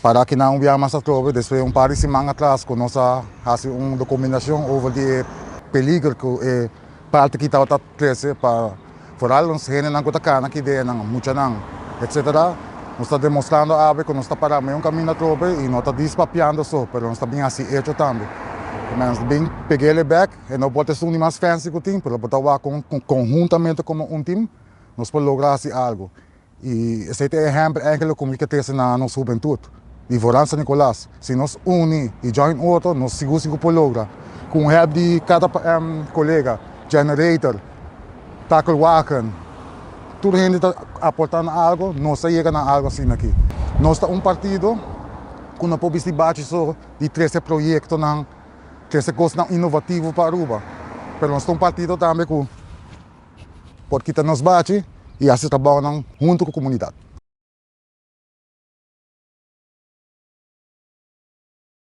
para que não viemos a tropa, depois par de semanas atrás, que nós fazemos uma documentação sobre o peligro que é parte que está crescendo para foral nos gente não cana que de não muita não, etc. Nós está demonstrando que nós está parando um caminho da tropa e nós está despapiando só, mas nós está bem assim hecho também. Mas bem peguei ele back e não pode ser mais fancy que o time, mas pode estar conjuntamente como um time, nós podemos lograr assim algo. E esse é o exemplo eigenlijk como que tem na nossa juventude. E vooral San Nicolás, se nós unimos e join outro, nós seguros que podemos lograr. Com o help de cada colega, generator, tackle wagon, toda a gente está aportando algo, nós chegamos a algo assim aqui. Nós estamos partido com uma publicidade de 13 projetos, 13 coisas inovativas para Aruba. Mas nós estamos partido também com porque nos bate e assim trabalhamos junto com a comunidade.